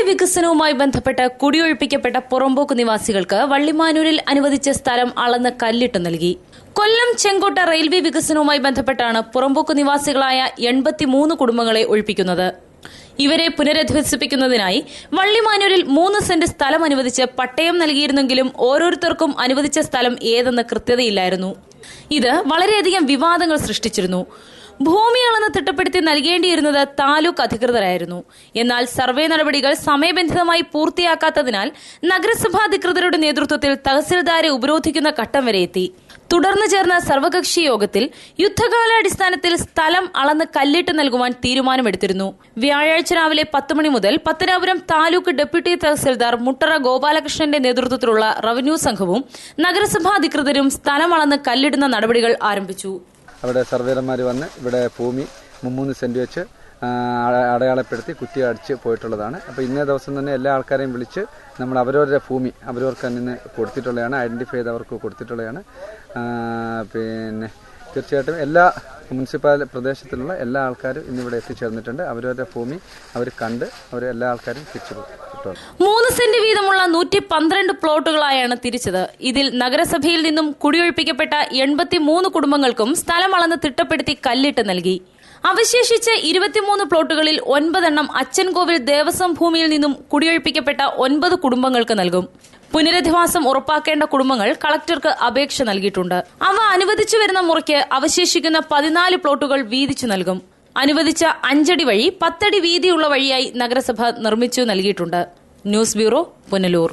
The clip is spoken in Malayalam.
വികസനവുമായി ബന്ധപ്പെട്ട് കുടിയൊഴിപ്പിക്കപ്പെട്ട പുറമ്പോക്ക് നിവാസികൾക്ക് വള്ളിമാനൂരിൽ അനുവദിച്ച സ്ഥലം അളന്ന് കല്ലിട്ട് നൽകി. കൊല്ലം ചെങ്കോട്ട റെയിൽവേ വികസനവുമായി ബന്ധപ്പെട്ടാണ് പുറമ്പോക്ക് നിവാസികളായ 83 കുടുംബങ്ങളെ ഒഴിപ്പിക്കുന്നത്. ഇവരെ പുനരധിവസിപ്പിക്കുന്നതിനായി വള്ളിമാനൂരിൽ 3 സെന്റ് സ്ഥലം അനുവദിച്ച് പട്ടയം നൽകിയിരുന്നെങ്കിലും ഓരോരുത്തർക്കും അനുവദിച്ച സ്ഥലം ഏതെന്ന് കൃത്യതയില്ലായിരുന്നു. ഇത് വളരെയധികം വിവാദങ്ങൾ സൃഷ്ടിച്ചിരുന്നു. ഭൂമി അളന്ന് തിട്ടപ്പെടുത്തി നൽകേണ്ടിയിരുന്നത് താലൂക്ക് അധികൃതരായിരുന്നു. എന്നാൽ സർവേ നടപടികൾ സമയബന്ധിതമായി പൂർത്തിയാക്കാത്തതിനാൽ നഗരസഭാ അധികൃതരുടെ നേതൃത്വത്തിൽ തഹസിൽദാരെ ഉപരോധിക്കുന്ന ഘട്ടം വരെ എത്തി. തുടർന്ന് ചേർന്ന സർവകക്ഷി യോഗത്തിൽ യുദ്ധകാലാടിസ്ഥാനത്തിൽ സ്ഥലം അളന്ന് കല്ലിട്ട് നൽകുവാൻ തീരുമാനമെടുത്തിരുന്നു. വ്യാഴാഴ്ച രാവിലെ 10 മണി മുതൽ പത്തനാപുരം താലൂക്ക് ഡെപ്യൂട്ടി തഹസിൽദാർ മുട്ടറ ഗോപാലകൃഷ്ണന്റെ നേതൃത്വത്തിലുള്ള റവന്യൂ സംഘവും നഗരസഭാ അധികൃതരും സ്ഥലം അളന്ന് കല്ലിടുന്ന നടപടികൾ ആരംഭിച്ചു. അവിടെ സർവേയർമാർ വന്ന് ഇവിടെ ഭൂമി 3 സെന്റ് വെച്ച് അടയാളപ്പെടുത്തി കുറ്റി അടിച്ച് പോയിട്ടുള്ളതാണ്. അപ്പോൾ ഇന്നേ ദിവസം തന്നെ എല്ലാ ആൾക്കാരെയും വിളിച്ച് നമ്മൾ അവരവരുടെ ഭൂമി അവരവർക്ക് തന്നെ കൊടുത്തിട്ടുള്ളതാണ്, ഐഡന്റിഫൈ ചെയ്ത് അവർക്ക് കൊടുത്തിട്ടുള്ളതാണ്. പിന്നെ തീർച്ചയായിട്ടും എല്ലാ മുനിസിപ്പൽ പ്രദേശത്തിലുള്ള എല്ലാ ആൾക്കാരും ഇന്നിവിടെ എത്തിച്ചേർന്നിട്ടുണ്ട്. അവരവരുടെ ഭൂമി അവർ കണ്ട് എല്ലാ ആൾക്കാരും തിരിച്ചു പോയി. 3 സെന്റ് വീതമുള്ള 112 പ്ലോട്ടുകളായാണ് തിരിച്ചത്. ഇതിൽ നഗരസഭയിൽ നിന്നും കുടിയൊഴിപ്പിക്കപ്പെട്ട 83 കുടുംബങ്ങൾക്കും സ്ഥലം അളന്ന് തിട്ടപ്പെടുത്തി കല്ലിട്ട് നൽകി. അവശേഷിച്ച 23 പ്ലോട്ടുകളിൽ 9 എണ്ണം അച്ചൻകോവിൽ ദേവസ്വം ഭൂമിയിൽ നിന്നും കുടിയൊഴിപ്പിക്കപ്പെട്ട 9 കുടുംബങ്ങൾക്ക് നൽകും. പുനരധിവാസം ഉറപ്പാക്കേണ്ട കുടുംബങ്ങൾ കളക്ടർക്ക് അപേക്ഷ നൽകിയിട്ടുണ്ട്. അവ അനുവദിച്ചു വരുന്ന മുറയ്ക്ക് അവശേഷിക്കുന്ന 14 പ്ലോട്ടുകൾ വീതിച്ചു നൽകും. അനുവദിച്ച 5 അടി വഴി 10 അടി വീതിയുള്ള വഴിയായി നഗരസഭ നിർമ്മിച്ചു നൽകിയിട്ടുണ്ട്. News bureau, Punalur.